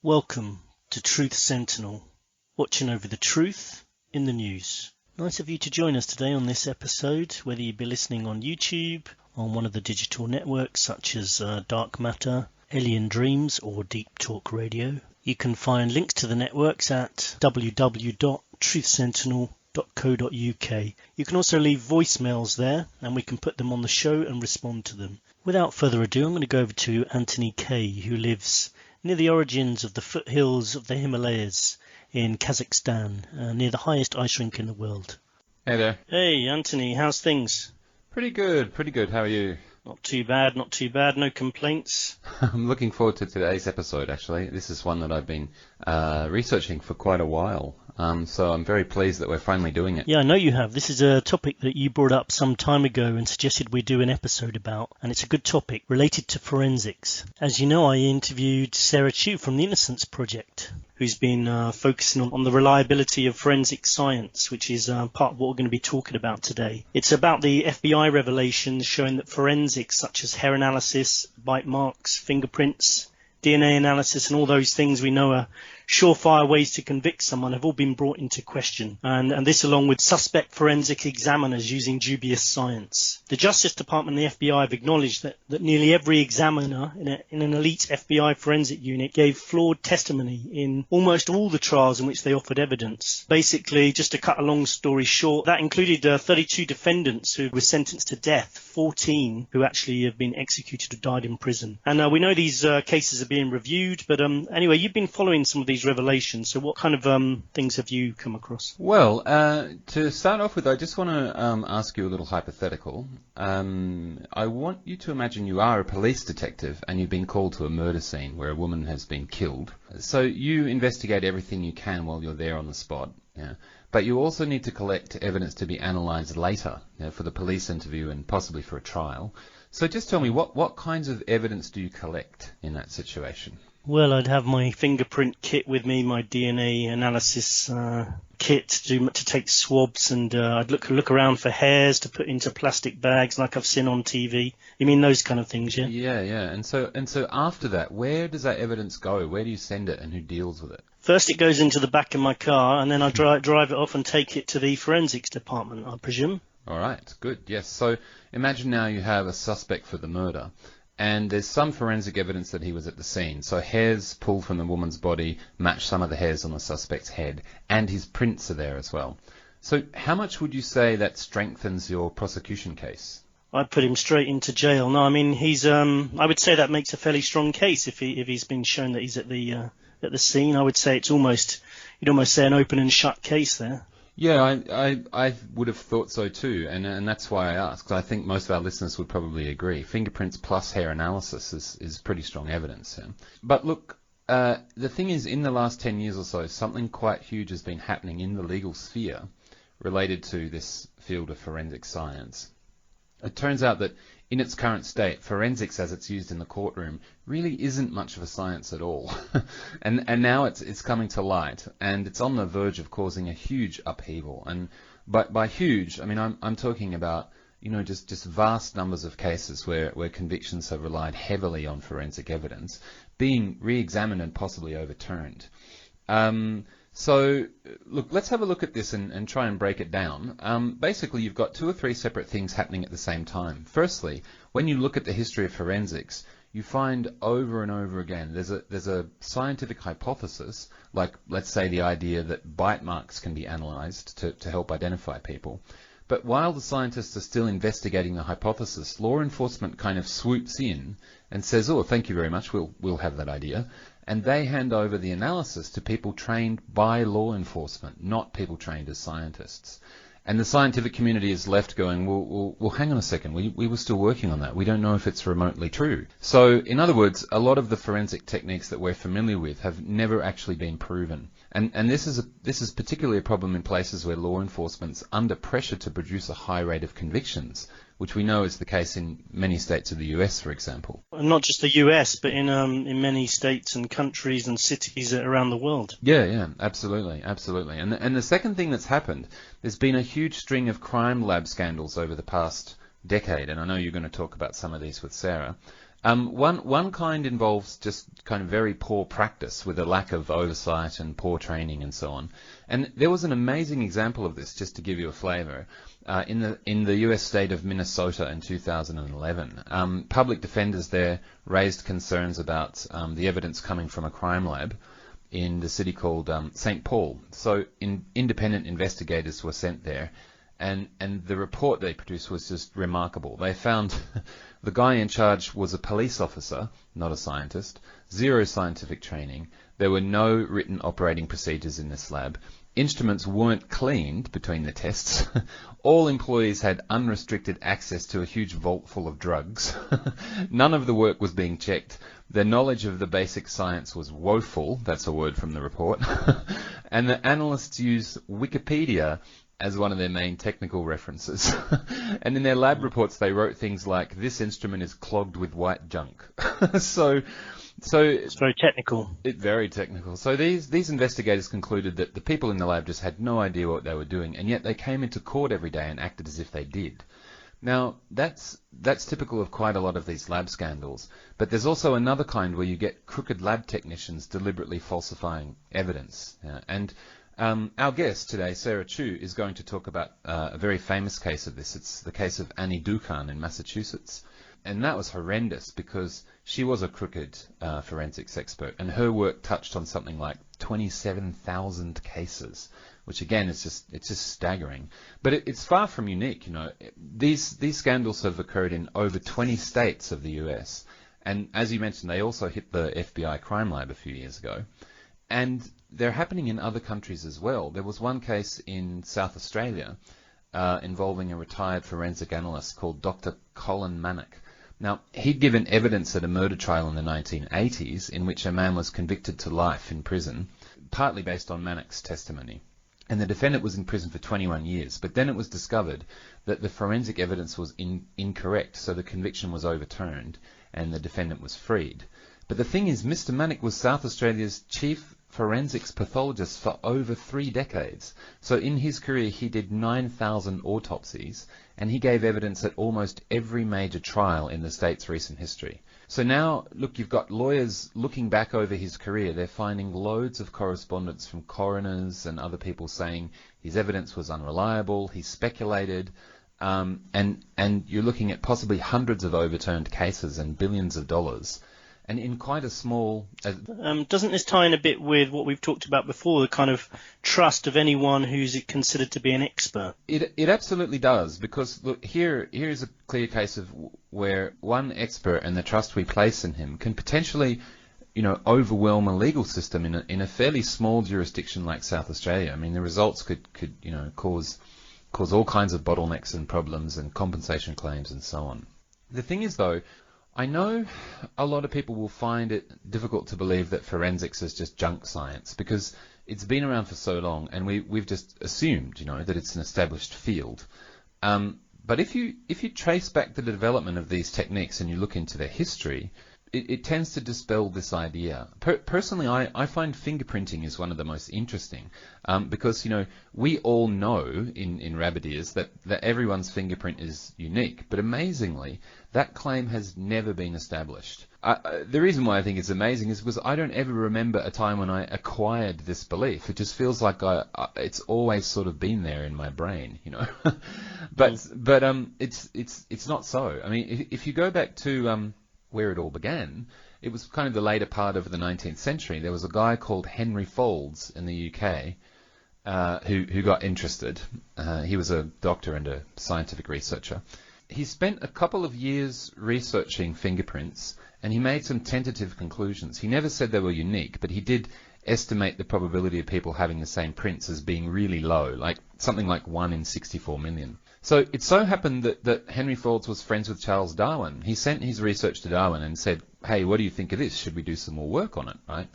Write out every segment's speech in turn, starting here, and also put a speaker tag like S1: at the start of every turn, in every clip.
S1: Welcome to Truth Sentinel, watching over the truth in the news. Nice of you to join us today on this episode, whether you be listening on YouTube, on one of the digital networks such as Dark Matter, Alien Dreams or Deep Talk Radio. You can find links to the networks at www.truthsentinel.co.uk. You can also leave voicemails there and we can put them on the show and respond to them. Without further ado, I'm going to go over to Anthony K, who lives near the origins of the foothills of the Himalayas in Kazakhstan, near the highest ice rink in the world.
S2: Hey there.
S1: Hey, Anthony, how's things?
S2: Pretty good. How are you?
S1: Not too bad, no complaints.
S2: I'm looking forward to today's episode, actually. This is one that I've been researching for quite a while, so I'm very pleased that we're finally doing it.
S1: Yeah, I know you have. This is a topic that you brought up some time ago and suggested we do an episode about, and it's a good topic related to forensics. As you know, I interviewed Sarah Chu from the Innocence Project, who's been focusing on the reliability of forensic science, which is part of what we're going to be talking about today. It's about the FBI revelations showing that forensics such as hair analysis, bite marks, fingerprints, DNA analysis and all those things we know are surefire ways to convict someone have all been brought into question, and this along with suspect forensic examiners using dubious science. The Justice Department and the FBI have acknowledged that nearly every examiner in an elite FBI forensic unit gave flawed testimony in almost all the trials in which they offered evidence. Basically, just to cut a long story short, that included 32 defendants who were sentenced to death, 14 who actually have been executed or died in prison. And we know these cases are being reviewed, but anyway, you've been following some of these revelations, so what kind of things have you come across?
S2: Well, to start off with, I just want to ask you a little hypothetical. I want you to imagine you are a police detective and you've been called to a murder scene where a woman has been killed. So you investigate everything you can while you're there on the spot. Yeah. But you also need to collect evidence to be analysed later, for the police interview and possibly for a trial. So just tell me, what kinds of evidence do you collect in that situation?
S1: Well, I'd have my fingerprint kit with me, my DNA analysis kit to take swabs, and I'd look around for hairs to put into plastic bags like I've seen on TV. You mean those kind of things, yeah?
S2: Yeah. And so after that, where does that evidence go? Where do you send it and who deals with it?
S1: First it goes into the back of my car, and then I drive it off and take it to the forensics department, I presume.
S2: All right, good, yes. So imagine now you have a suspect for the murder, and there's some forensic evidence that he was at the scene. So hairs pulled from the woman's body match some of the hairs on the suspect's head, and his prints are there as well. So how much would you say that strengthens your prosecution case?
S1: I'd put him straight into jail. No, I mean, he's. I would say that makes a fairly strong case if he's been shown that he's at the scene. I would say you'd almost say an open and shut case there.
S2: Yeah, I would have thought so too, and that's why I asked. I think most of our listeners would probably agree. Fingerprints plus hair analysis is pretty strong evidence. Yeah. But look, the thing is, in the last 10 years or so, something quite huge has been happening in the legal sphere related to this field of forensic science. It turns out that in its current state, forensics as it's used in the courtroom really isn't much of a science at all. and now it's coming to light, and it's on the verge of causing a huge upheaval. And by huge, I mean I'm talking about just vast numbers of cases where convictions have relied heavily on forensic evidence being re-examined and possibly overturned. So, look, let's have a look at this and try and break it down. Basically, you've got two or three separate things happening at the same time. Firstly, when you look at the history of forensics, you find over and over again there's a scientific hypothesis, like let's say the idea that bite marks can be analysed to help identify people. But while the scientists are still investigating the hypothesis, law enforcement kind of swoops in and says, "Oh, thank you very much, we'll have that idea." And they hand over the analysis to people trained by law enforcement, not people trained as scientists. And the scientific community is left going, well, hang on a second, we were still working on that. We don't know if it's remotely true. So, in other words, a lot of the forensic techniques that we're familiar with have never actually been proven. And this is particularly a problem in places where law enforcement's under pressure to produce a high rate of convictions, which we know is the case in many states of the US, for example.
S1: And not just the US, but in many states and countries and cities around the world.
S2: Yeah, absolutely. And the second thing that's happened, there's been a huge string of crime lab scandals over the past decade, and I know you're going to talk about some of these with Sarah. One kind involves just kind of very poor practice with a lack of oversight and poor training and so on. And there was an amazing example of this, just to give you a flavour. In the US state of Minnesota in 2011, public defenders there raised concerns about the evidence coming from a crime lab in the city called St. Paul. So independent investigators were sent there, and the report they produced was just remarkable. They found the guy in charge was a police officer, not a scientist, zero scientific training. There were no written operating procedures in this lab. Instruments weren't cleaned between the tests. All employees had unrestricted access to a huge vault full of drugs. None of the work was being checked. Their knowledge of the basic science was woeful. That's a word from the report. And the analysts used Wikipedia as one of their main technical references. And in their lab reports, they wrote things like, "This instrument is clogged with white junk." So
S1: it's very technical.
S2: Very technical. So these investigators concluded that the people in the lab just had no idea what they were doing, and yet they came into court every day and acted as if they did. Now, that's typical of quite a lot of these lab scandals, but there's also another kind where you get crooked lab technicians deliberately falsifying evidence. And our guest today, Sarah Chu, is going to talk about a very famous case of this. It's the case of Annie Dukan in Massachusetts. And that was horrendous because she was a crooked forensics expert, and her work touched on something like 27,000 cases, which again is just staggering. But it's far from unique. These scandals have occurred in over 20 states of the US, and as you mentioned, they also hit the FBI crime lab a few years ago, and they're happening in other countries as well. There was one case in South Australia involving a retired forensic analyst called Dr. Colin Manock. Now, he'd given evidence at a murder trial in the 1980s in which a man was convicted to life in prison, partly based on Manock's testimony. And the defendant was in prison for 21 years, but then it was discovered that the forensic evidence was incorrect, so the conviction was overturned and the defendant was freed. But the thing is, Mr. Manock was South Australia's chief forensics pathologist for over 3 decades. So in his career, he did 9,000 autopsies, and he gave evidence at almost every major trial in the state's recent history. So now, look, you've got lawyers looking back over his career. They're finding loads of correspondence from coroners and other people saying his evidence was unreliable, he speculated, and you're looking at possibly hundreds of overturned cases and billions of dollars. And in quite a small...
S1: doesn't this tie in a bit with what we've talked about before, the kind of trust of anyone who's considered to be an expert?
S2: It absolutely does, because look, here's a clear case of where one expert and the trust we place in him can potentially, overwhelm a legal system in a fairly small jurisdiction like South Australia. I mean, the results could cause all kinds of bottlenecks and problems and compensation claims and so on. The thing is, though, I know a lot of people will find it difficult to believe that forensics is just junk science, because it's been around for so long, and we've just assumed, that it's an established field. But if you trace back the development of these techniques and you look into their history, it tends to dispel this idea. Personally, I find fingerprinting is one of the most interesting, because we all know in rabbit ears that everyone's fingerprint is unique, but amazingly, that claim has never been established. The reason why I think it's amazing is because I don't ever remember a time when I acquired this belief. It just feels like it's always sort of been there in my brain, but it's not so. I mean, if you go back to where it all began, it was kind of the later part of the 19th century. There was a guy called Henry Folds in the UK who got interested. He was a doctor and a scientific researcher. He spent a couple of years researching fingerprints, and he made some tentative conclusions. He never said they were unique, but he did estimate the probability of people having the same prints as being really low, like something like 1 in 64 million. So it so happened that Henry Folds was friends with Charles Darwin. He sent his research to Darwin and said, "Hey, what do you think of this? Should we do some more work on it?" Right?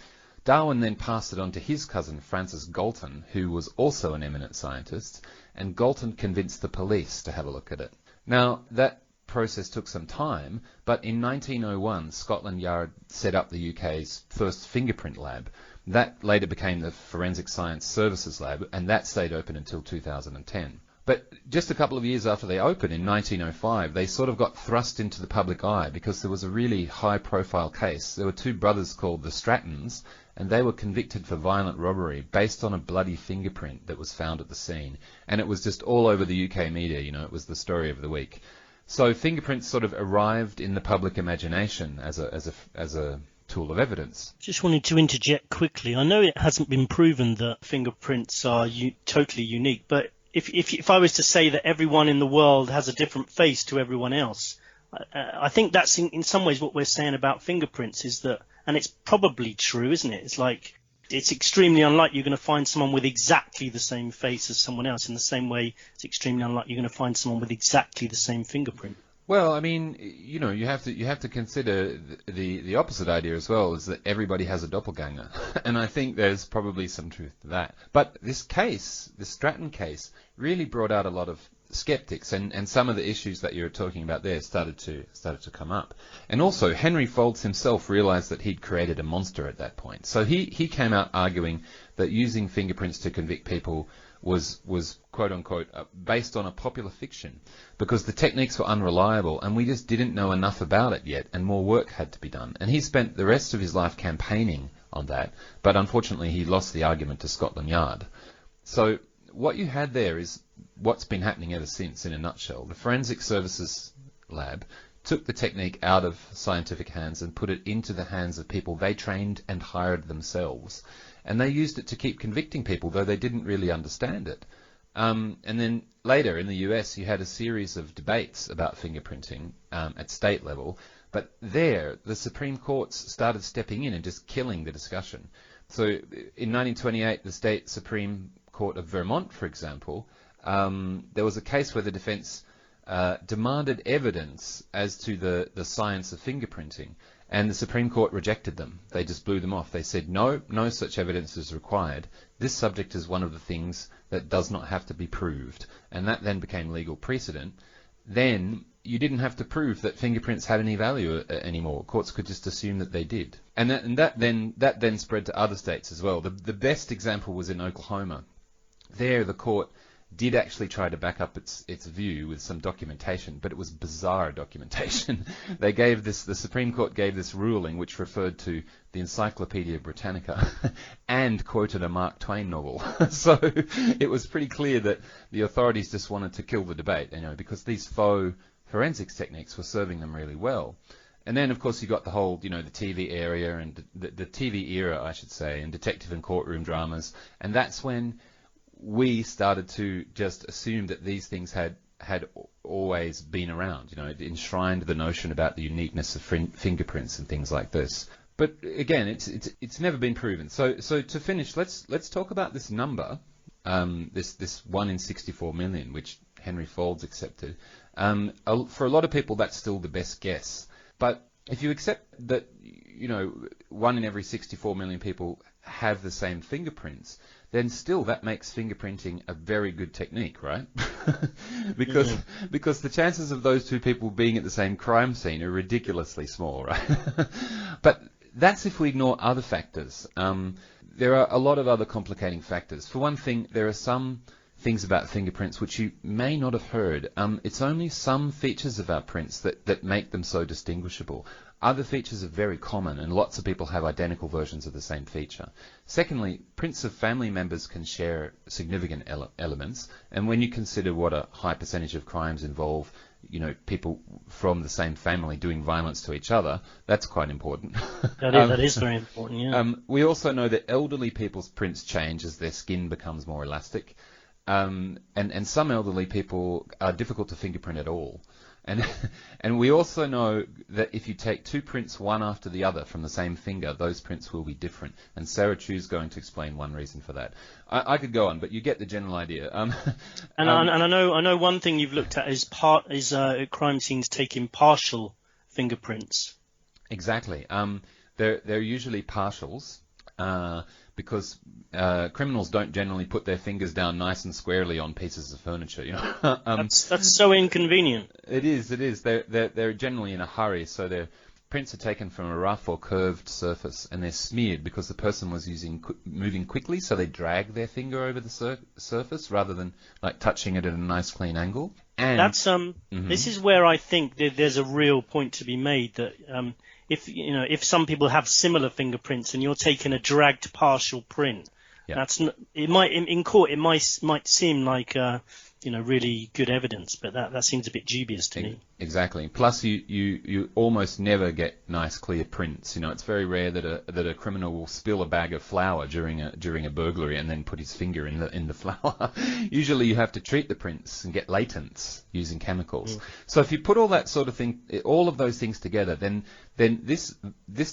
S2: Darwin then passed it on to his cousin, Francis Galton, who was also an eminent scientist, and Galton convinced the police to have a look at it. Now, that process took some time, but in 1901, Scotland Yard set up the UK's first fingerprint lab. That later became the Forensic Science Services Lab, and that stayed open until 2010. But just a couple of years after they opened in 1905, they sort of got thrust into the public eye because there was a really high-profile case. There were two brothers called the Strattons, and they were convicted for violent robbery based on a bloody fingerprint that was found at the scene. And it was just all over the UK media, you know, it was the story of the week. So fingerprints sort of arrived in the public imagination as a tool of evidence.
S1: Just wanted to interject quickly. I know it hasn't been proven that fingerprints are totally unique, but if I was to say that everyone in the world has a different face to everyone else, I think that's in some ways what we're saying about fingerprints is that, and it's probably true, isn't it? It's like, it's extremely unlikely you're going to find someone with exactly the same face as someone else. In the same way, it's extremely unlikely you're going to find someone with exactly the same fingerprint.
S2: Well, I mean, you know, you have to consider the opposite idea as well, is that everybody has a doppelganger, and I think there's probably some truth to that. But this case, the Stratton case, really brought out a lot of skeptics, and some of the issues that you're talking about there started to come up. And also, Henry Folds himself realized that he'd created a monster at that point. So he came out arguing that using fingerprints to convict people was quote unquote based on a popular fiction, because the techniques were unreliable and we just didn't know enough about it yet, and more work had to be done. And he spent the rest of his life campaigning on that, but unfortunately he lost the argument to Scotland Yard. So what you had there is what's been happening ever since in a nutshell. The Forensic Services Lab took the technique out of scientific hands and put it into the hands of people they trained and hired themselves. And they used it to keep convicting people, though they didn't really understand it. And then later in the US, you had a series of debates about fingerprinting at state level. But there, the Supreme Courts started stepping in and just killing the discussion. So in 1928, the State Supreme Court of Vermont, for example, there was a case where the defense demanded evidence as to the science of fingerprinting. And the Supreme Court rejected them. They just blew them off. They said, no such evidence is required. This subject is one of the things that does not have to be proved. And that then became legal precedent. Then you didn't have to prove that fingerprints had any value anymore. Courts could just assume that they did. And that then spread to other states as well. The best example was in Oklahoma. There, the court did actually try to back up its view with some documentation, but it was bizarre documentation. The Supreme Court gave this ruling which referred to the Encyclopedia Britannica and quoted a Mark Twain novel. So it was pretty clear that the authorities just wanted to kill the debate, you know, because these faux forensics techniques were serving them really well. And then, of course, you got the whole, you know, the TV area and the TV era, I should say, and detective and courtroom dramas, and that's when we started to just assume that these things had always been around. You know, it enshrined the notion about the uniqueness of fingerprints and things like this. But again, it's never been proven. So to finish, let's talk about this number, this 1 in 64 million, which Henry Folds accepted. For a lot of people, that's still the best guess. But if you accept that, you know, 1 in every 64 million people have the same fingerprints, then still that makes fingerprinting a very good technique, right? because the chances of those two people being at the same crime scene are ridiculously small, right? But that's if we ignore other factors. There are a lot of other complicating factors. For one thing, there are some things about fingerprints which you may not have heard. It's only some features of our prints that make them so distinguishable. Other features are very common, and lots of people have identical versions of the same feature. Secondly, prints of family members can share significant elements, and when you consider what a high percentage of crimes involve, you know, people from the same family doing violence to each other, that's quite important.
S1: That is very important, yeah.
S2: We also know that elderly people's prints change as their skin becomes more elastic, and some elderly people are difficult to fingerprint at all. And we also know that if you take two prints one after the other from the same finger, those prints will be different. And Sarah Chu is going to explain one reason for that. I could go on, but you get the general idea.
S1: I know one thing you've looked at is crime scenes taking partial fingerprints.
S2: Exactly. They're usually partials. Because criminals don't generally put their fingers down nice and squarely on pieces of furniture, you know.
S1: That's so inconvenient.
S2: It is. They're generally in a hurry, so prints are taken from a rough or curved surface and they're smeared because the person was moving quickly, so they drag their finger over the surface rather than like touching it at a nice clean angle. And
S1: that's this is where I think that there's a real point to be made that if some people have similar fingerprints and you're taking a dragged partial print, it might in court it might seem like really good evidence, but that seems a bit dubious to me.
S2: Exactly. Plus, you almost never get nice clear prints. It's very rare that a criminal will spill a bag of flour during a burglary and then put his finger in the flour. Usually, you have to treat the prints and get latents using chemicals. So if you put all that sort of thing, all of those things together, then this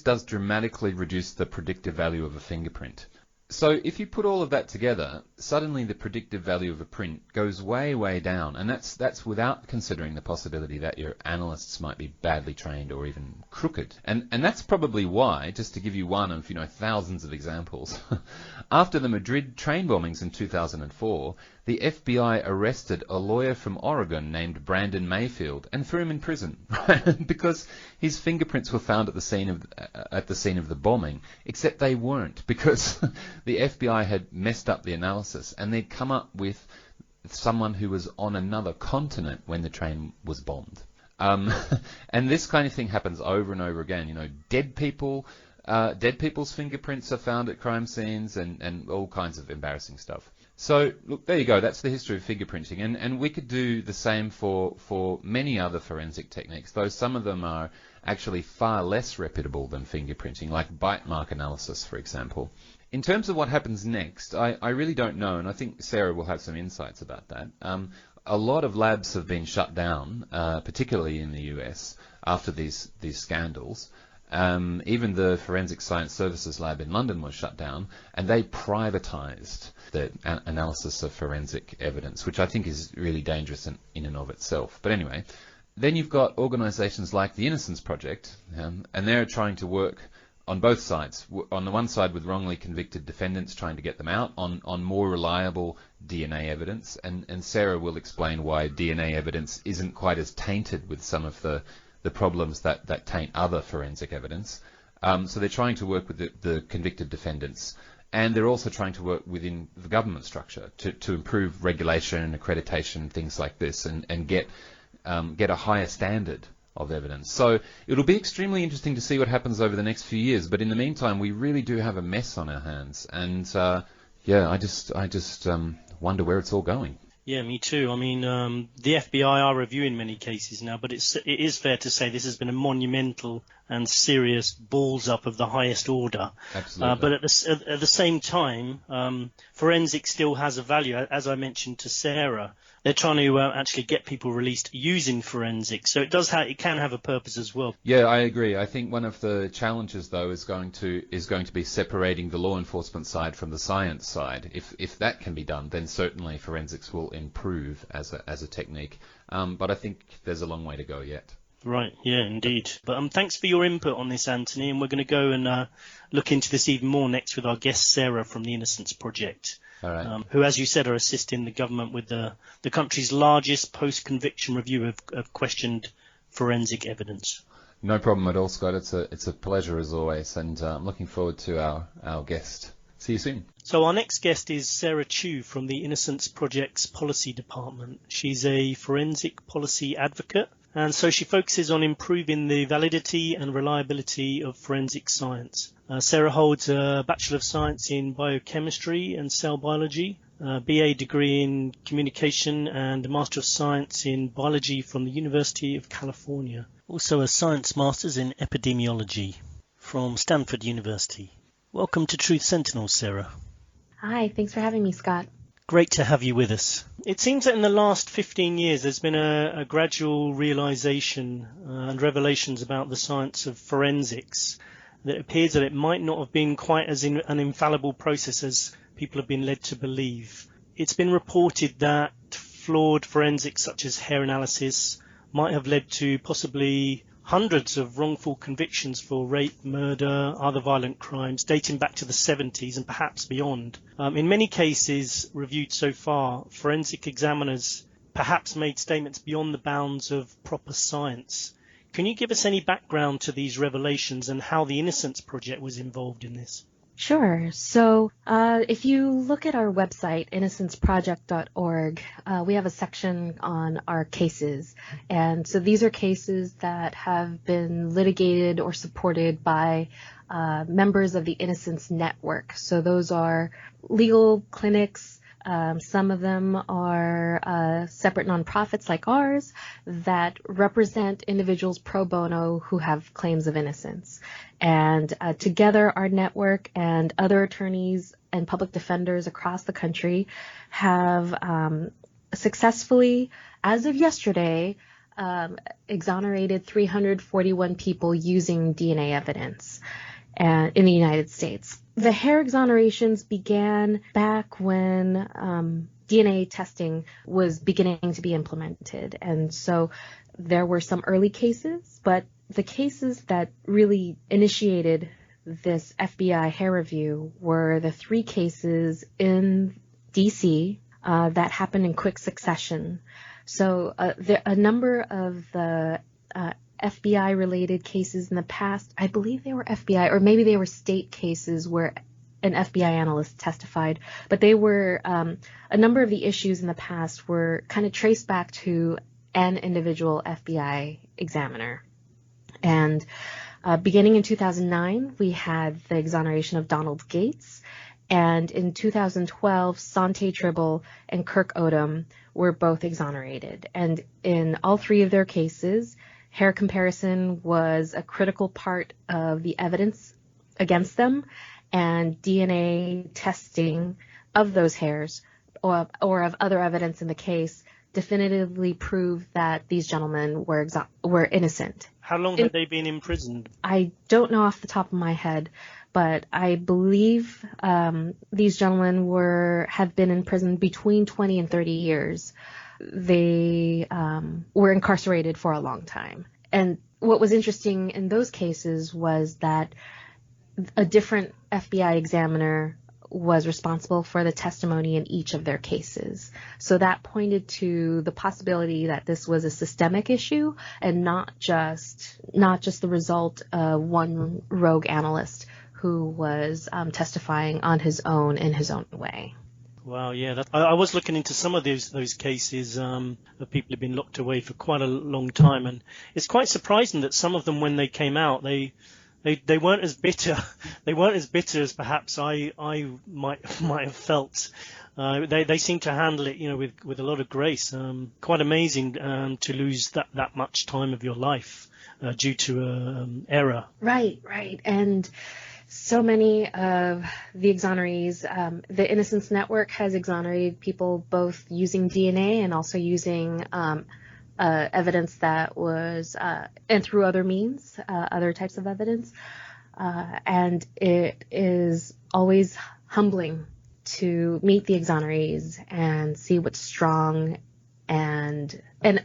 S2: does dramatically reduce the predictive value of a fingerprint. So if you put all of that together, suddenly the predictive value of a print goes way, way down, and that's without considering the possibility that your analysts might be badly trained or even crooked. And that's probably why, just to give you one of thousands of examples, after the Madrid train bombings in 2004, the FBI arrested a lawyer from Oregon named Brandon Mayfield and threw him in prison because his fingerprints were found at the scene of the bombing, except they weren't because the FBI had messed up the analysis and they'd come up with someone who was on another continent when the train was bombed. And this kind of thing happens over and over again. Dead people's fingerprints are found at crime scenes and all kinds of embarrassing stuff. So, look, there you go. That's the history of fingerprinting. And we could do the same for many other forensic techniques, though some of them are actually far less reputable than fingerprinting, like bite mark analysis, for example. In terms of what happens next, I really don't know, and I think Sarah will have some insights about that. A lot of labs have been shut down, particularly in the US, after these scandals. Even the Forensic Science Services Lab in London was shut down, and they privatized the analysis of forensic evidence, which I think is really dangerous in and of itself. But anyway, then you've got organizations like the Innocence Project, and they're trying to work on both sides. On the one side with wrongly convicted defendants, trying to get them out on more reliable DNA evidence, and Sarah will explain why DNA evidence isn't quite as tainted with some of the problems that taint other forensic evidence. So they're trying to work with the convicted defendants, and they're also trying to work within the government structure to improve regulation, accreditation, things like this, and get a higher standard of evidence. So it'll be extremely interesting to see what happens over the next few years. But in the meantime, we really do have a mess on our hands, and I just wonder where it's all going.
S1: Yeah, me too. I mean, the FBI are reviewing many cases now, but it is fair to say this has been a monumental and serious balls up of the highest order.
S2: Absolutely.
S1: But at the same time, forensics still has a value. As I mentioned to Sarah, they're trying to actually get people released using forensics, so it can have a purpose as well.
S2: Yeah, I agree. I think one of the challenges, though, is going to be separating the law enforcement side from the science side. If that can be done, then certainly forensics will improve as a technique. But I think there's a long way to go yet.
S1: Right, yeah, indeed. But thanks for your input on this, Anthony, and we're going to go and look into this even more next with our guest Sarah from the Innocence Project.
S2: All right.
S1: Who, as you said, are assisting the government with the country's largest post-conviction review of questioned forensic evidence.
S2: No problem at all, Scott. It's a pleasure as always, and I'm looking forward to our guest. See you soon.
S1: So our next guest is Sarah Chu from the Innocence Project's Policy Department. She's a forensic policy advocate, and so she focuses on improving the validity and reliability of forensic science. Sarah holds a Bachelor of Science in Biochemistry and Cell Biology, a BA degree in Communication, and a Master of Science in Biology from the University of California. Also a Science Masters in Epidemiology from Stanford University. Welcome to Truth Sentinel, Sarah.
S3: Hi, thanks for having me, Scott.
S1: Great to have you with us. It seems that in the last 15 years there's been a gradual realization and revelations about the science of forensics that appears that it might not have been quite as an infallible process as people have been led to believe. It's been reported that flawed forensics such as hair analysis might have led to possibly hundreds of wrongful convictions for rape, murder, other violent crimes dating back to the 70s and perhaps beyond. In many cases reviewed so far, forensic examiners perhaps made statements beyond the bounds of proper science. Can you give us any background to these revelations and how the Innocence Project was involved in this?
S3: Sure. So if you look at our website, innocenceproject.org, we have a section on our cases. And so these are cases that have been litigated or supported by members of the Innocence Network. So those are legal clinics. Some of them are separate nonprofits like ours that represent individuals pro bono who have claims of innocence. And together, our network and other attorneys and public defenders across the country have successfully, as of yesterday, exonerated 341 people using DNA evidence in the United States. The hair exonerations began back when DNA testing was beginning to be implemented. And so there were some early cases, but the cases that really initiated this FBI hair review were the 3 cases in D.C. That happened in quick succession. So a number of the FBI-related cases in the past, I believe they were FBI, or maybe they were state cases where an FBI analyst testified, but they were, a number of the issues in the past were kind of traced back to an individual FBI examiner. And beginning in 2009, we had the exoneration of Donald Gates, and in 2012, Sante Tribble and Kirk Odom were both exonerated. And in all 3 of their cases, hair comparison was a critical part of the evidence against them, and DNA testing of those hairs or of other evidence in the case definitively proved that these gentlemen were innocent.
S1: How long had they been imprisoned?
S3: I don't know off the top of my head, but I believe these gentlemen have been in prison between 20 and 30 years. They were incarcerated for a long time. And what was interesting in those cases was that a different FBI examiner was responsible for the testimony in each of their cases. So that pointed to the possibility that this was a systemic issue and not just the result of one rogue analyst who was testifying on his own in his own way.
S1: Wow, yeah. I was looking into some of those cases of people who've been locked away for quite a long time, and it's quite surprising that some of them, when they came out, they weren't as bitter. They weren't as bitter as perhaps I might have felt. They seem to handle it, with a lot of grace. Quite amazing to lose that much time of your life due to error.
S3: Right. And so many of the exonerees, the Innocence Network has exonerated people both using DNA and also using evidence that was, and through other means, other types of evidence. And it is always humbling to meet the exonerees and see what strong and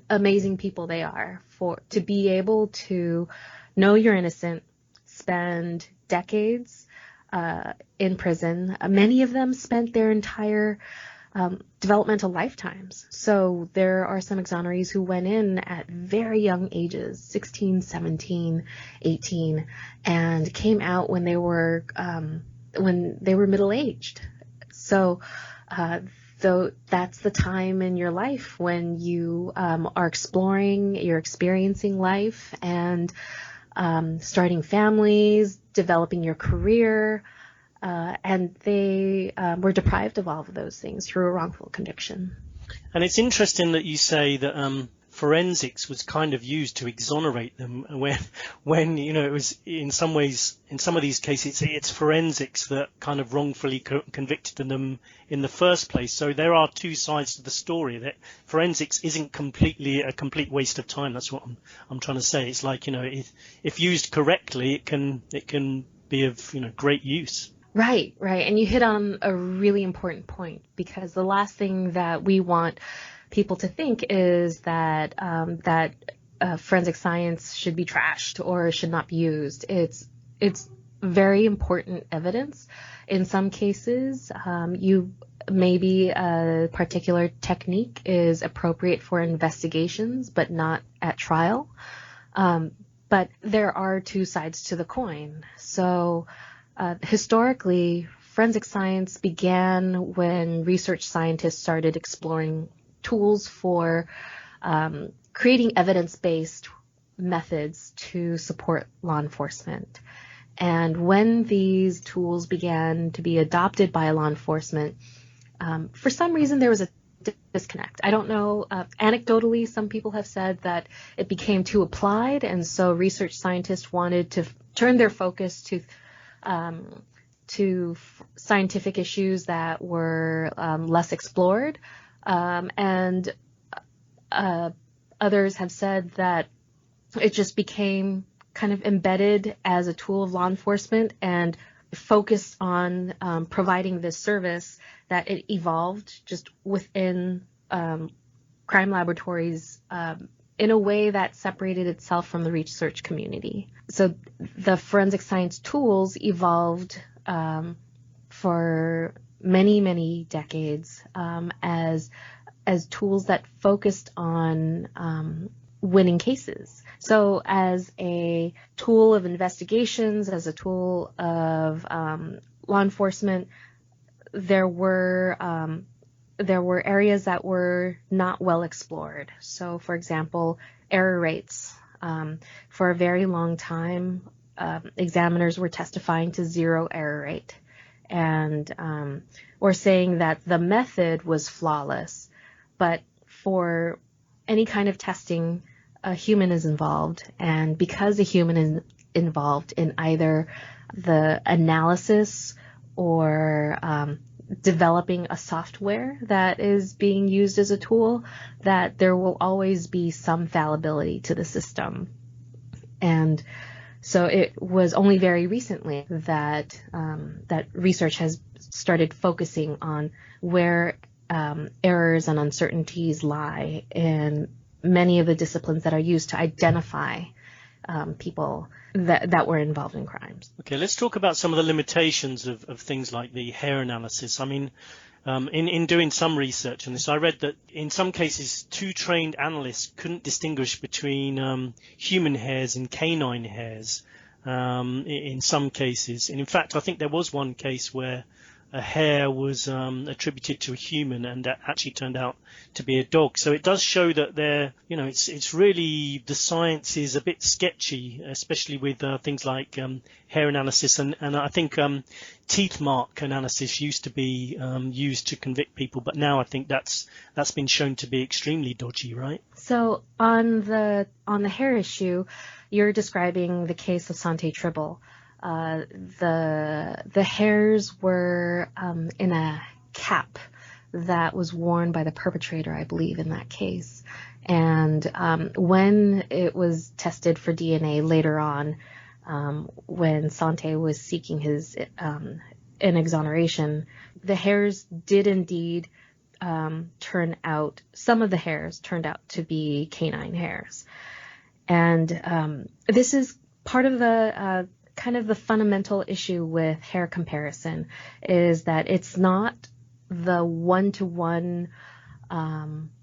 S3: amazing people they are, to be able to know you're innocent, spend decades in prison. Many of them spent their entire developmental lifetimes. So there are some exonerees who went in at very young ages, 16, 17, 18, and came out when they were middle-aged. So though that's the time in your life when you are exploring, you're experiencing life and starting families, developing your career, and they were deprived of all of those things through a wrongful conviction.
S1: And it's interesting that you say that forensics was kind of used to exonerate them when it was in some ways, in some of these cases, it's forensics that kind of wrongfully convicted them in the first place. So there are 2 sides to the story. That forensics isn't a complete waste of time. That's what I'm trying to say. It's like, if used correctly, it can be of great use.
S3: Right. And you hit on a really important point, because the last thing that we want people to think is that forensic science should be trashed or should not be used. It's very important evidence. In some cases, maybe a particular technique is appropriate for investigations, but not at trial. But there are two sides to the coin. So historically, forensic science began when research scientists started exploring tools for creating evidence-based methods to support law enforcement. And when these tools began to be adopted by law enforcement, for some reason there was a disconnect. I don't know. Anecdotally, some people have said that it became too applied, and so research scientists wanted to turn their focus to scientific issues that were less explored. And others have said that it just became kind of embedded as a tool of law enforcement and focused on providing this service, that it evolved just within crime laboratories in a way that separated itself from the research community. So the forensic science tools evolved for many, many decades as tools that focused on winning cases. So as a tool of investigations, as a tool of law enforcement, there were areas that were not well explored. So, for example, error rates. For a very long time, examiners were testifying to zero error rate, and or saying that the method was flawless. But for any kind of testing, a human is involved, and because a human is involved in either the analysis or developing a software that is being used as a tool, that there will always be some fallibility to the system. And so it was only very recently that that research has started focusing on where errors and uncertainties lie in many of the disciplines that are used to identify people that were involved in crimes.
S1: Okay, let's talk about some of the limitations of things like the hair analysis. I mean, in doing some research on this, I read that in some cases, two trained analysts couldn't distinguish between human hairs and canine hairs in some cases. And in fact, I think there was one case where a hair was attributed to a human and that actually turned out to be a dog. So it does show that it's really, the science is a bit sketchy, especially with things like hair analysis. And I think teeth mark analysis used to be used to convict people, but now I think that's been shown to be extremely dodgy, right?
S3: So on the hair issue, you're describing the case of Sante Tribble. The hairs were in a cap that was worn by the perpetrator, I believe, in that case. And when it was tested for DNA later on, when Sante was seeking his an exoneration, the hairs did indeed turn out, some of the hairs turned out to be canine hairs. And this is part of the kind of the fundamental issue with hair comparison, is that it's not the one-to-one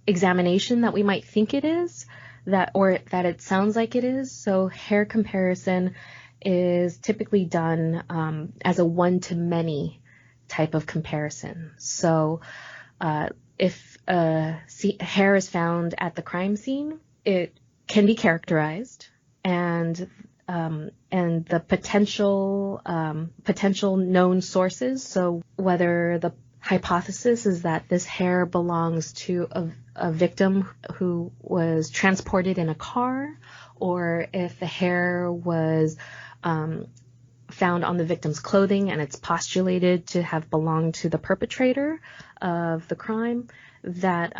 S3: examination that we might think it is, that it sounds like it is. So hair comparison is typically done as a one-to-many type of comparison. So if hair is found at the crime scene, it can be characterized, and the potential known sources. So whether the hypothesis is that this hair belongs to a victim who was transported in a car, or if the hair was found on the victim's clothing and it's postulated to have belonged to the perpetrator of the crime, that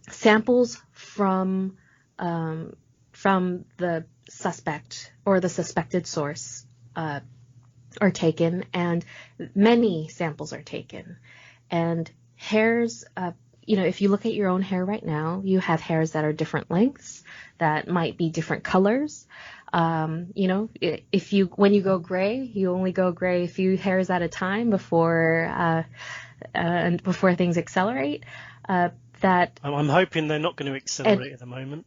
S3: samples from the suspect or the suspected source are taken, and many samples are taken. And hairs, if you look at your own hair right now, you have hairs that are different lengths, that might be different colors. When you go gray, you only go gray a few hairs at a time before things accelerate.
S1: I'm hoping they're not going to accelerate at the moment.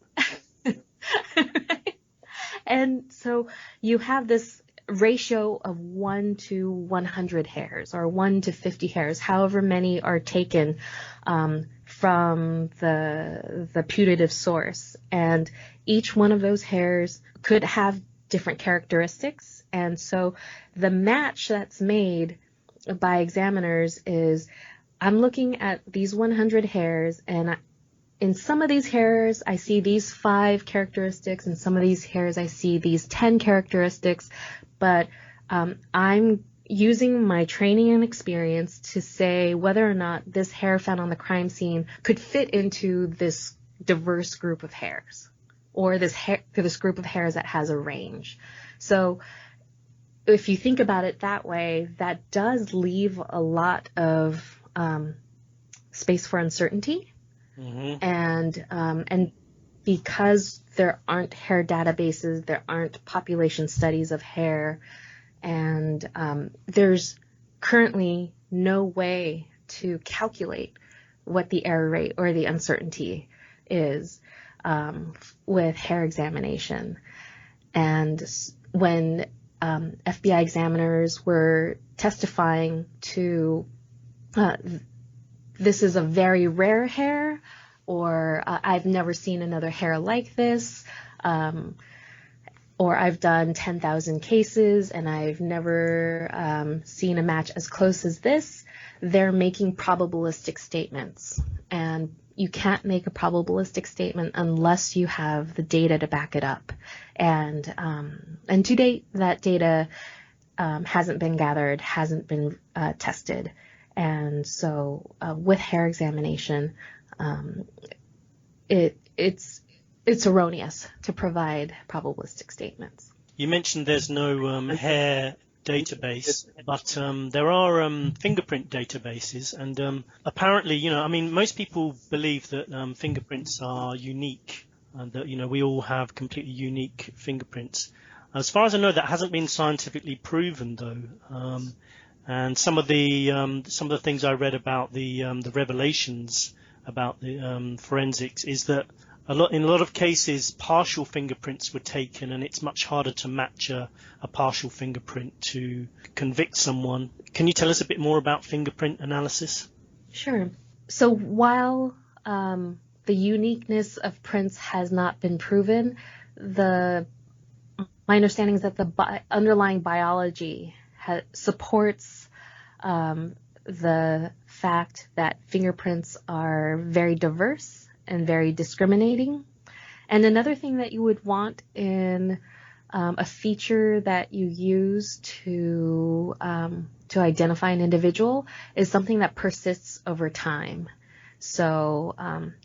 S3: And so you have this ratio of 1 to 100 hairs or 1 to 50 hairs, however many are taken from the putative source. And each one of those hairs could have different characteristics. And so the match that's made by examiners is, I'm looking at these 100 hairs, and in some of these hairs, I see these 5 characteristics. In some of these hairs, I see these 10 characteristics. But I'm using my training and experience to say whether or not this hair found on the crime scene could fit into this diverse group of hairs, or this group of hairs that has a range. So if you think about it that way, that does leave a lot of space for uncertainty. Mm-hmm. And because there aren't hair databases, there aren't population studies of hair, and there's currently no way to calculate what the error rate or the uncertainty is with hair examination. And when FBI examiners were testifying to this is a very rare hair, or I've never seen another hair like this, or I've done 10,000 cases and I've never seen a match as close as this, they're making probabilistic statements. And you can't make a probabilistic statement unless you have the data to back it up. And to date, that data hasn't been gathered, hasn't been tested. And so with hair examination, it's erroneous to provide probabilistic statements.
S1: You mentioned there's no hair database, but there are fingerprint databases, and apparently, most people believe that fingerprints are unique, and that we all have completely unique fingerprints. As far as I know, that hasn't been scientifically proven, though. And some of the things I read about the revelations about the forensics is that in a lot of cases partial fingerprints were taken, and it's much harder to match a partial fingerprint to convict someone. Can you tell us a bit more about fingerprint analysis?
S3: Sure. So while the uniqueness of prints has not been proven, my understanding is that the underlying biology supports the fact that fingerprints are very diverse and very discriminating. And another thing that you would want in a feature that you use to identify an individual is something that persists over time. So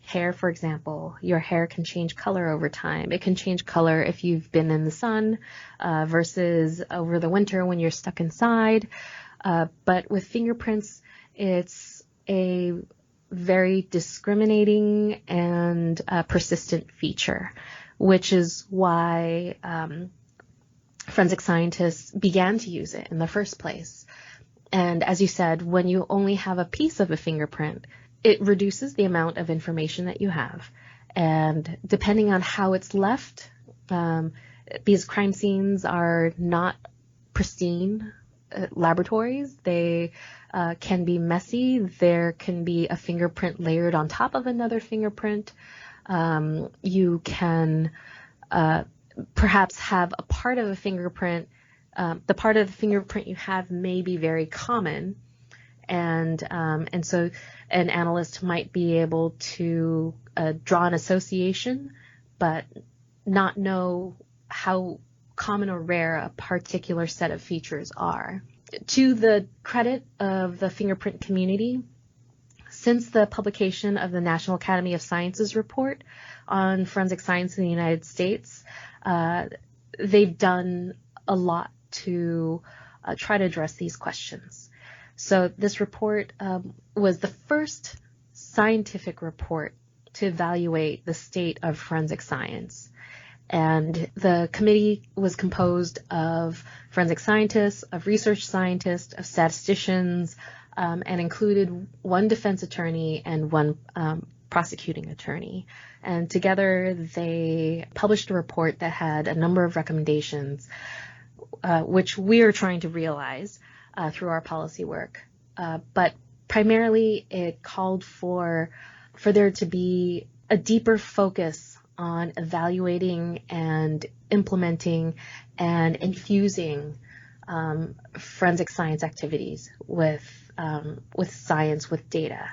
S3: hair, for example, your hair can change color over time. It can change color if you've been in the sun versus over the winter when you're stuck inside. But with fingerprints, it's a very discriminating and persistent feature, which is why forensic scientists began to use it in the first place. And as you said, when you only have a piece of a fingerprint, it reduces the amount of information that you have. And depending on how it's left, because crime scenes are not pristine laboratories, they can be messy. There can be a fingerprint layered on top of another fingerprint. You can perhaps have a part of a fingerprint. The part of the fingerprint you have may be very common, and so an analyst might be able to draw an association, but not know how common or rare a particular set of features are. To the credit of the fingerprint community, since the publication of the National Academy of Sciences report on forensic science in the United States, they've done a lot to try to address these questions. So this report was the first scientific report to evaluate the state of forensic science. And the committee was composed of forensic scientists, of research scientists, of statisticians, and included one defense attorney and one prosecuting attorney. And together they published a report that had a number of recommendations, which we are trying to realize through our policy work. But primarily it called for there to be a deeper focus on evaluating and implementing and infusing forensic science activities with science, with data.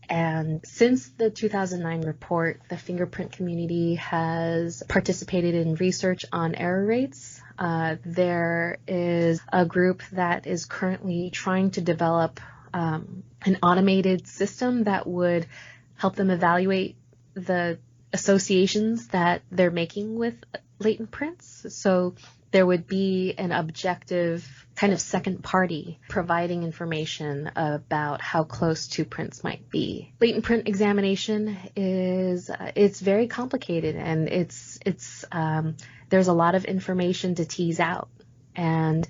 S3: And since the 2009 report, the fingerprint community has participated in research on error rates. There is a group that is currently trying to develop an automated system that would help them evaluate the associations that they're making with latent prints. So there would be an objective kind of second party providing information about how close two prints might be. Latent print examination it's very complicated, and there's a lot of information to tease out. And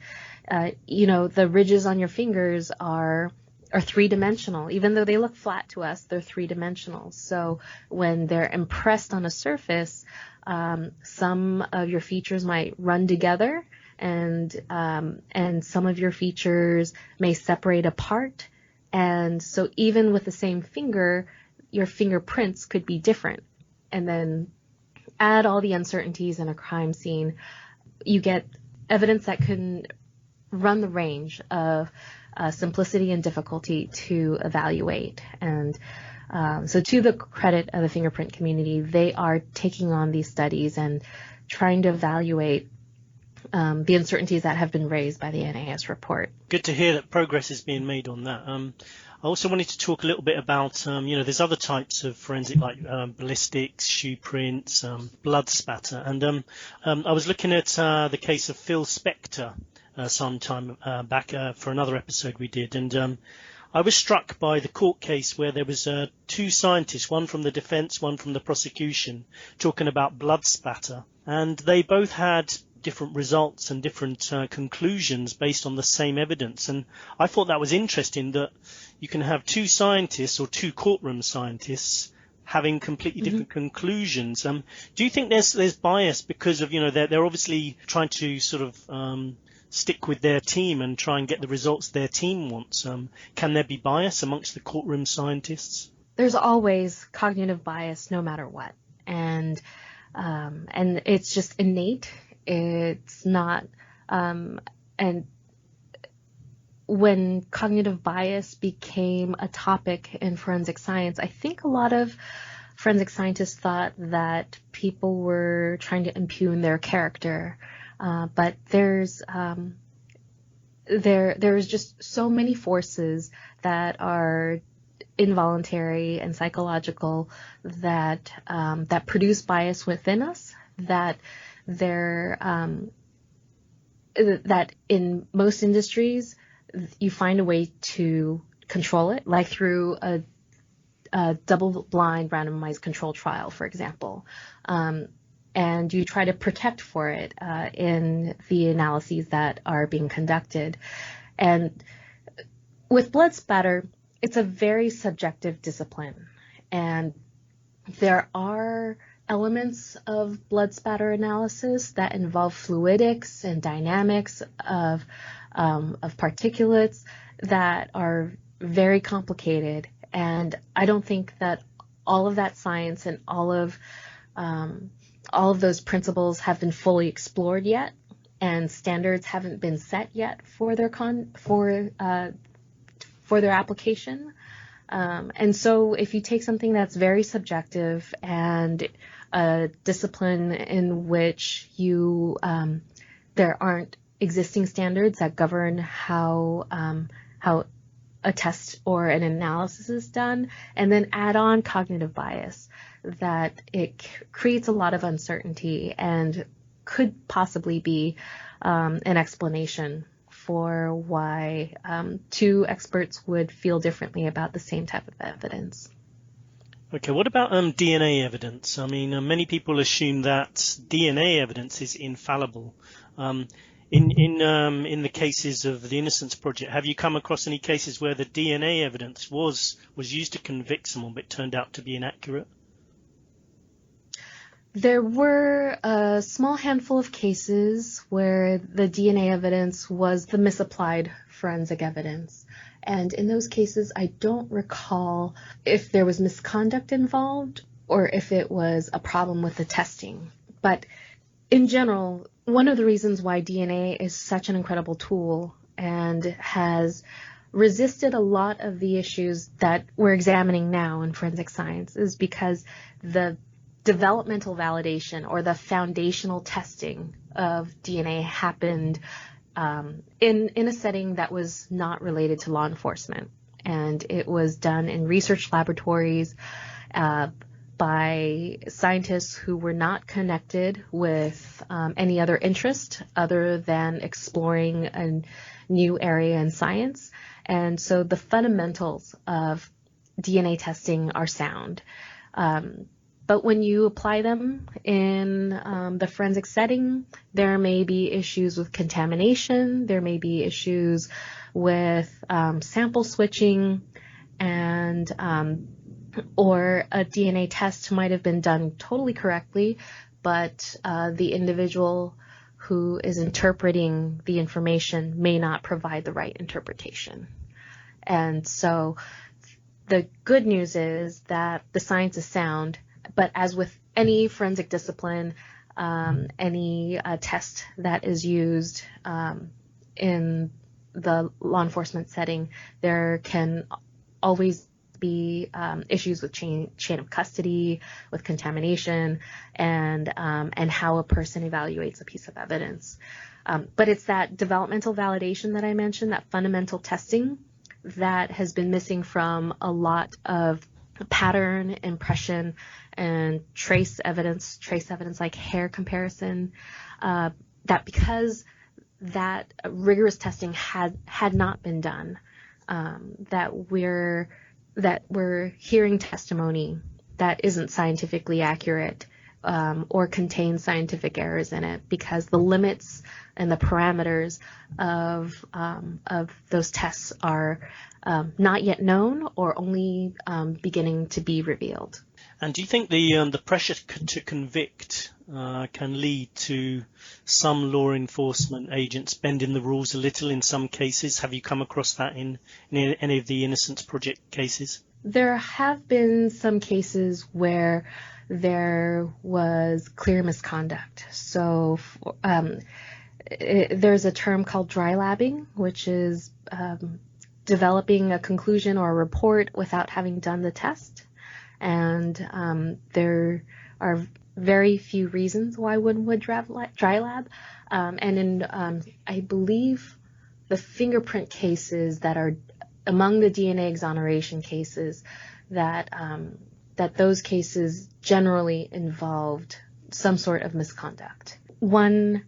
S3: the ridges on your fingers are three-dimensional. Even though they look flat to us, they're three-dimensional. So when they're impressed on a surface, some of your features might run together, and some of your features may separate apart. And so even with the same finger, your fingerprints could be different. And then add all the uncertainties in a crime scene, you get evidence that can run the range of simplicity and difficulty to evaluate. And so to the credit of the fingerprint community, they are taking on these studies and trying to evaluate the uncertainties that have been raised by the NAS report.
S1: Good to hear that progress is being made on that. I also wanted to talk a little bit about, there's other types of forensic like ballistics, shoe prints, blood spatter. And I was looking at the case of Phil Spector some time back for another episode we did. And I was struck by the court case where there was two scientists, one from the defense, one from the prosecution, talking about blood spatter. And they both had different results and different conclusions based on the same evidence. And I thought that was interesting that you can have two scientists or two courtroom scientists having completely different conclusions. Do you think there's bias because of, they're obviously trying to sort of stick with their team and try and get the results their team wants? Can there be bias amongst the courtroom scientists?
S3: There's always cognitive bias no matter what. And it's just innate. It's not, and when cognitive bias became a topic in forensic science, I think a lot of forensic scientists thought that people were trying to impugn their character. But there's just so many forces that are involuntary and psychological that produce bias within us, that in most industries you find a way to control it, like through a double-blind randomized control trial, for example. And you try to protect for it in the analyses that are being conducted. And with blood spatter, it's a very subjective discipline. And there are elements of blood spatter analysis that involve fluidics and dynamics of particulates that are very complicated. And I don't think that all of that science and all of those principles have been fully explored yet, and standards haven't been set yet for their application. And so if you take something that's very subjective and a discipline in which there aren't existing standards that govern how a test or an analysis is done, and then add on cognitive bias, that it creates a lot of uncertainty and could possibly be an explanation for why two experts would feel differently about the same type of evidence.
S1: Okay, what about DNA evidence? I mean, many people assume that DNA evidence is infallible. In the cases of the Innocence Project, have you come across any cases where the DNA evidence was used to convict someone but turned out to be inaccurate?
S3: There were a small handful of cases where the DNA evidence was the misapplied forensic evidence. And in those cases, I don't recall if there was misconduct involved or if it was a problem with the testing. But in general, one of the reasons why DNA is such an incredible tool and has resisted a lot of the issues that we're examining now in forensic science is because the developmental validation or the foundational testing of DNA happened in a setting that was not related to law enforcement. And it was done in research laboratories by scientists who were not connected with any other interest other than exploring a new area in science. And so the fundamentals of DNA testing are sound. But when you apply them in the forensic setting, there may be issues with contamination, there may be issues with sample switching, and or a DNA test might have been done totally correctly, but the individual who is interpreting the information may not provide the right interpretation. And so the good news is that the science is sound, but as with any forensic discipline, any test that is used in the law enforcement setting, there can always be issues with chain of custody, with contamination, and how a person evaluates a piece of evidence. But it's that developmental validation that I mentioned, that fundamental testing, that has been missing from a lot of pattern, impression, and trace evidence like hair comparison, that because that rigorous testing had not been done, that we're hearing testimony that isn't scientifically accurate or contains scientific errors in it, because the limits and the parameters of those tests are not yet known or only beginning to be revealed.
S1: And do you think the pressure to convict can lead to some law enforcement agents bending the rules a little in some cases? Have you come across that in any of the Innocence Project cases?
S3: There have been some cases where there was clear misconduct. So there's a term called dry labbing, which is developing a conclusion or a report without having done the test. And there are very few reasons why one would dry lab. And in, I believe, the fingerprint cases that are among the DNA exoneration cases, that those cases generally involved some sort of misconduct. One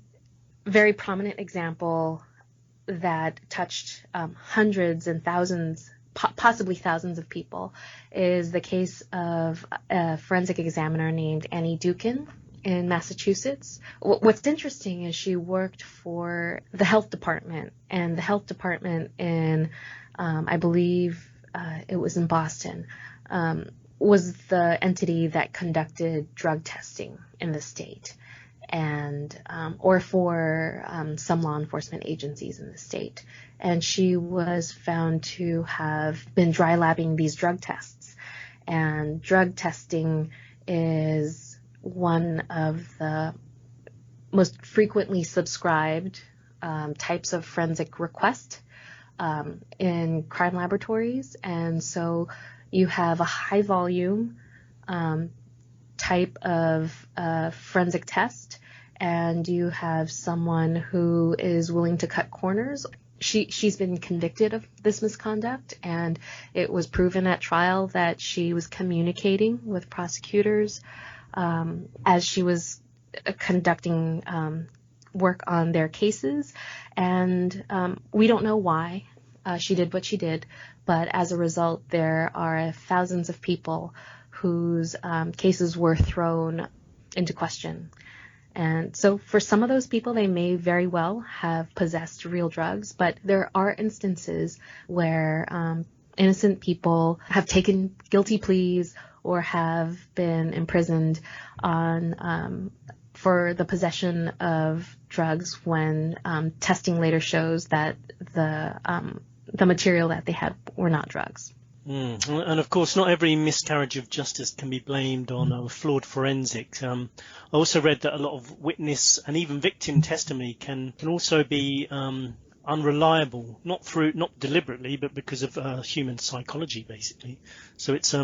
S3: very prominent example that touched hundreds and thousands, possibly thousands of people, is the case of a forensic examiner named Annie Dukin in Massachusetts. What's interesting is she worked for the health department, and the health department in, I believe it was in Boston, was the entity that conducted drug testing in the state, and or for some law enforcement agencies in the state. And she was found to have been dry labbing these drug tests. And drug testing is one of the most frequently subscribed types of forensic request in crime laboratories. And so you have a high volume type of forensic test, and you have someone who is willing to cut corners. She's been convicted of this misconduct, and it was proven at trial that she was communicating with prosecutors as she was conducting work on their cases. And we don't know why she did what she did, but as a result, there are thousands of people whose cases were thrown into question. And so for some of those people, they may very well have possessed real drugs, but there are instances where innocent people have taken guilty pleas or have been imprisoned on for the possession of drugs when testing later shows that the material that they had were not drugs.
S1: And of course, not every miscarriage of justice can be blamed on flawed forensics. I also read that a lot of witness and even victim testimony can also be unreliable, not deliberately, but because of human psychology, basically. So it's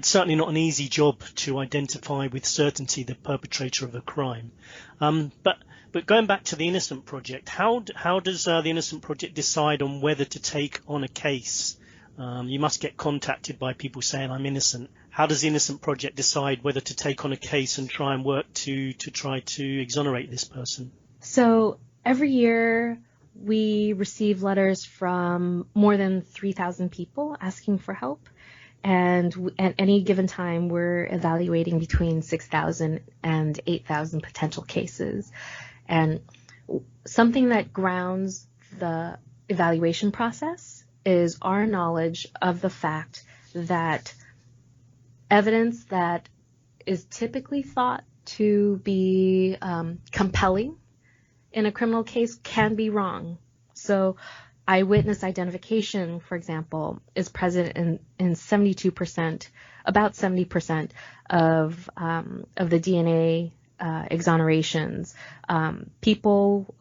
S1: certainly not an easy job to identify with certainty the perpetrator of a crime. But going back to the Innocence Project, how does the Innocence Project decide on whether to take on a case? You must get contacted by people saying, I'm innocent. How does the Innocence Project decide whether to take on a case and try and work to try to exonerate this person?
S3: So every year we receive letters from more than 3,000 people asking for help. And at any given time, we're evaluating between 6,000 and 8,000 potential cases. And something that grounds the evaluation process is our knowledge of the fact that evidence that is typically thought to be compelling in a criminal case can be wrong. So eyewitness identification, for example, is present in 72%, about 70% of the DNA exonerations. People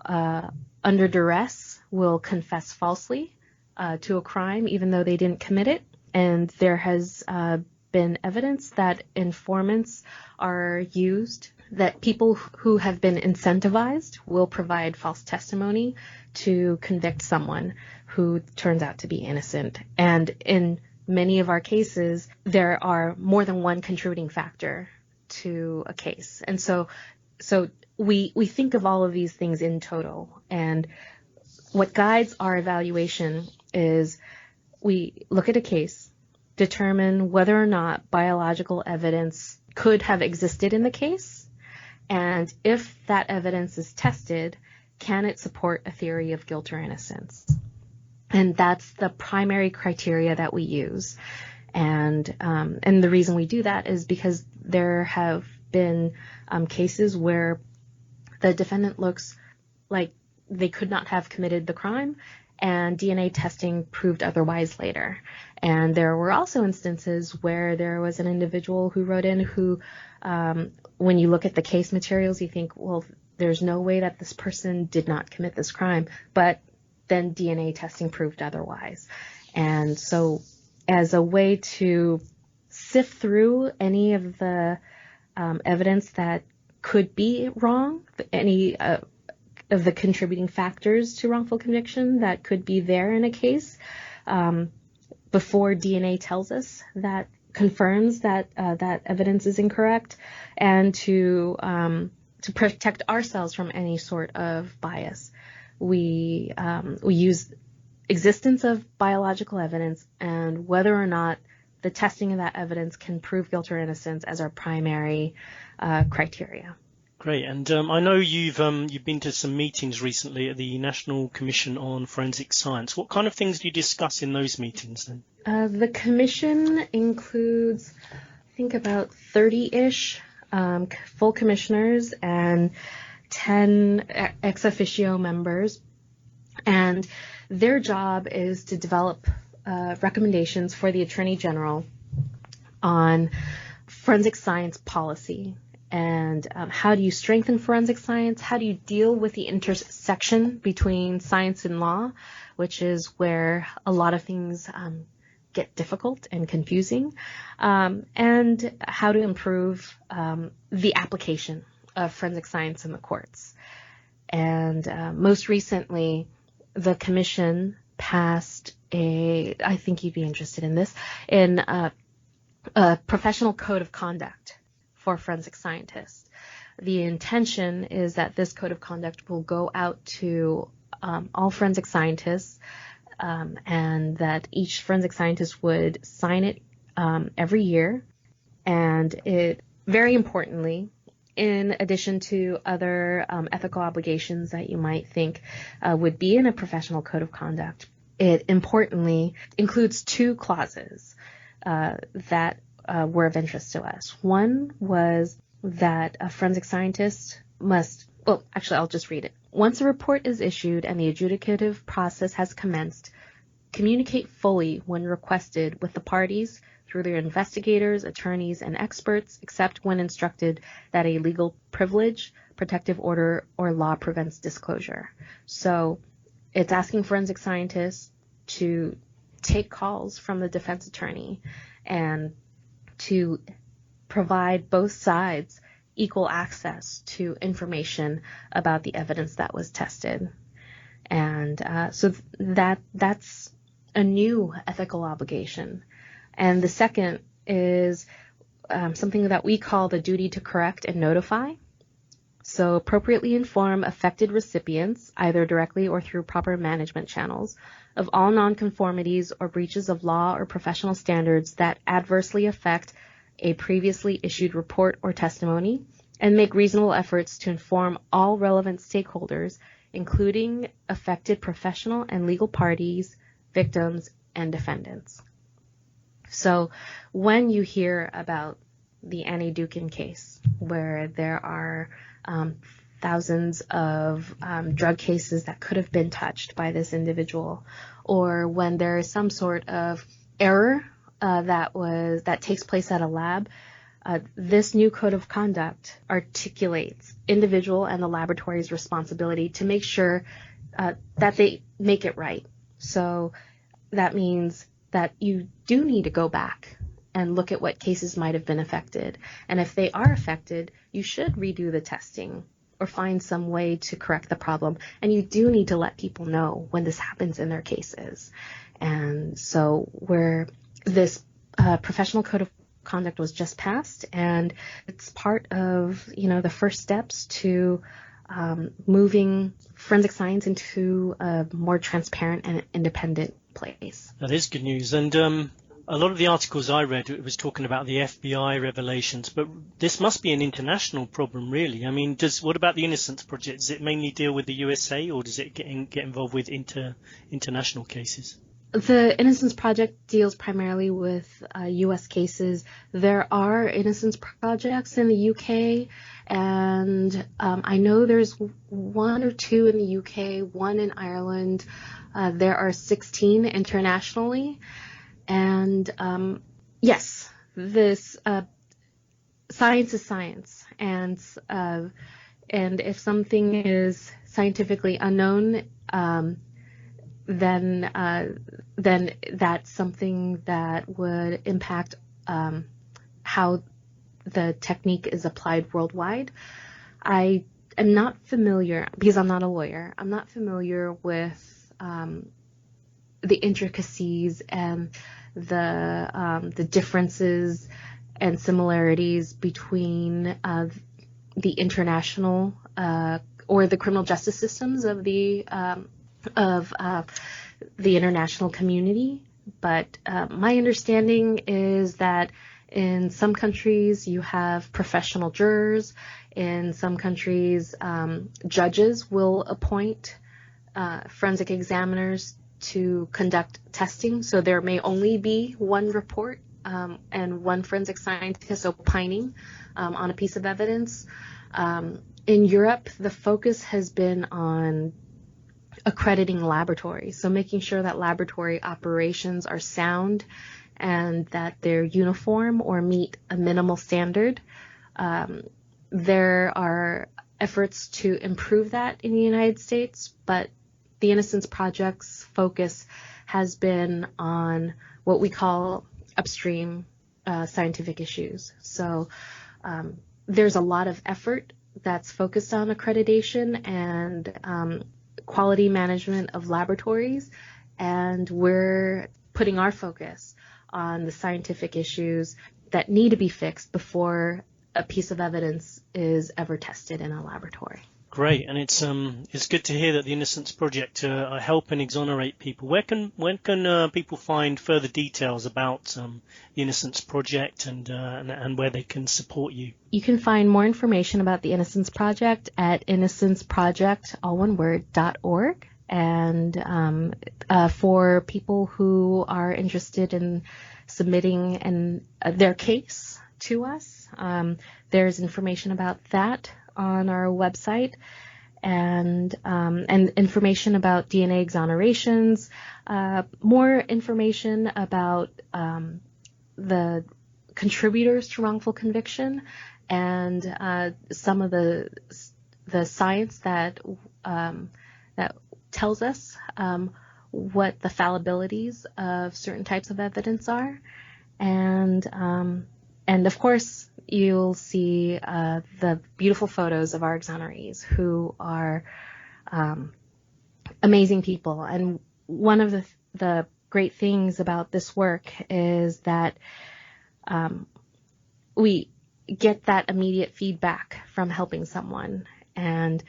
S3: under duress will confess falsely to a crime, even though they didn't commit it. And there has been evidence that informants are used, that people who have been incentivized will provide false testimony to convict someone who turns out to be innocent. And in many of our cases, there are more than one contributing factor to a case. And so we think of all of these things in total. And what guides our evaluation is we look at a case, determine whether or not biological evidence could have existed in the case, and if that evidence is tested, can it support a theory of guilt or innocence? And that's the primary criteria that we use. And the reason we do that is because there have been cases where the defendant looks like they could not have committed the crime, and DNA testing proved otherwise later. And there were also instances where there was an individual who wrote in who, when you look at the case materials, you think, well, there's no way that this person did not commit this crime, but then DNA testing proved otherwise. And so as a way to sift through any of the evidence that could be wrong, any of the contributing factors to wrongful conviction that could be there in a case, before DNA tells us that confirms that that evidence is incorrect, and to protect ourselves from any sort of bias, we use existence of biological evidence and whether or not the testing of that evidence can prove guilt or innocence as our primary criteria.
S1: Great, and I know you've been to some meetings recently at the National Commission on Forensic Science. What kind of things do you discuss in those meetings then?
S3: The commission includes, I think, about 30-ish full commissioners and 10 ex officio members, and their job is to develop recommendations for the Attorney General on forensic science policy. And how do you strengthen forensic science? How do you deal with the intersection between science and law, which is where a lot of things get difficult and confusing, and how to improve the application of forensic science in the courts. And most recently, the commission passed I think you'd be interested in this, in a professional code of conduct for forensic scientists. The intention is that this code of conduct will go out to all forensic scientists, and that each forensic scientist would sign it every year. And it, very importantly, in addition to other ethical obligations that you might think would be in a professional code of conduct, it importantly includes 2 clauses that were of interest to us. One was that a forensic scientist must, well, actually, I'll just read it. Once a report is issued and the adjudicative process has commenced, communicate fully when requested with the parties through their investigators, attorneys, and experts, except when instructed that a legal privilege, protective order, or law prevents disclosure. So it's asking forensic scientists to take calls from the defense attorney and to provide both sides equal access to information about the evidence that was tested. And so that's a new ethical obligation. And the second is something that we call the duty to correct and notify. So appropriately inform affected recipients, either directly or through proper management channels, of all nonconformities or breaches of law or professional standards that adversely affect a previously issued report or testimony, and make reasonable efforts to inform all relevant stakeholders, including affected professional and legal parties, victims, and defendants. So when you hear about the Annie Dukin case, where there are thousands of drug cases that could have been touched by this individual, or when there is some sort of error that takes place at a lab, this new code of conduct articulates individual and the laboratory's responsibility to make sure that they make it right. So that means that you do need to go back and look at what cases might have been affected. And if they are affected, you should redo the testing or find some way to correct the problem. And you do need to let people know when this happens in their cases. And so this professional code of conduct was just passed, and it's part of, the first steps to moving forensic science into a more transparent and independent place.
S1: That is good news. And a lot of the articles I read, it was talking about the FBI revelations, but this must be an international problem, really. I mean, what about the Innocence Project? Does it mainly deal with the USA, or does it get involved with international cases?
S3: The Innocence Project deals primarily with U.S. cases. There are Innocence Projects in the U.K., and I know there's 1 or 2 in the U.K., 1 in Ireland. There are 16 internationally. And yes, this science is science. And if something is scientifically unknown, then that's something that would impact how the technique is applied worldwide. I am not familiar, because I'm not a lawyer, I'm not familiar with the intricacies and the differences and similarities between the international or the criminal justice systems of the international community, but my understanding is that in some countries you have professional jurors. In some countries, judges will appoint forensic examiners to conduct testing, so there may only be one report and one forensic scientist opining on a piece of evidence. In Europe, the focus has been on accrediting laboratories, so making sure that laboratory operations are sound and that they're uniform or meet a minimal standard. There are efforts to improve that in the United States, but the Innocence Project's focus has been on what we call upstream scientific issues. So there's a lot of effort that's focused on accreditation and quality management of laboratories, and we're putting our focus on the scientific issues that need to be fixed before a piece of evidence is ever tested in a laboratory.
S1: Great, and it's good to hear that the Innocence Project are helping exonerate people. Where can people find further details about the Innocence Project and where they can support you?
S3: You can find more information about the Innocence Project at innocenceproject, all one word, .org. And for people who are interested in submitting their case to us, there's information about that on our website, and information about DNA exonerations, more information about the contributors to wrongful conviction, and some of the science that tells us what the fallibilities of certain types of evidence are, and of course you'll see the beautiful photos of our exonerees, who are amazing people. And one of the great things about this work is that we get that immediate feedback from helping someone. And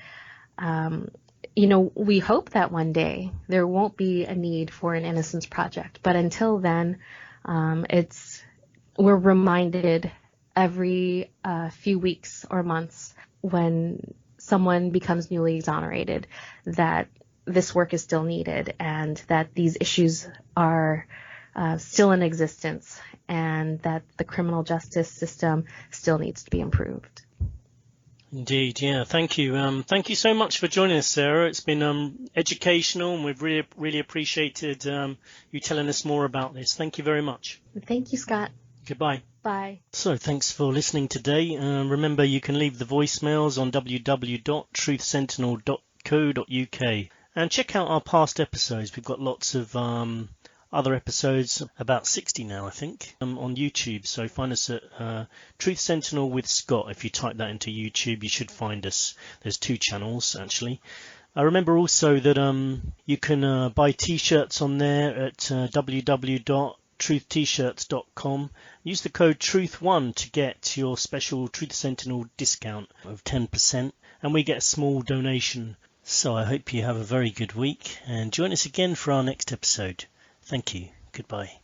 S3: we hope that one day there won't be a need for an Innocence Project, but until then, we're reminded every few weeks or months when someone becomes newly exonerated that this work is still needed, and that these issues are still in existence, and that the criminal justice system still needs to be improved.
S1: Indeed, yeah. Thank you. Thank you so much for joining us, Sarah. It's been educational, and we've really appreciated you telling us more about this. Thank you very much.
S3: Thank you, Scott.
S1: Goodbye.
S3: Bye.
S1: So thanks for listening today. Remember, you can leave the voicemails on www.truthsentinel.co.uk and check out our past episodes. We've got lots of other episodes, about 60 now, I think, on YouTube. So find us at Truth Sentinel with Scott. If you type that into YouTube, you should find us. There's 2 channels, actually. Remember also that you can buy T-shirts on there at www.trutht-shirts.com. Use the code TRUTH1 to get your special Truth Sentinel discount of 10%, and we get a small donation. So I hope you have a very good week, and join us again for our next episode. Thank you. Goodbye.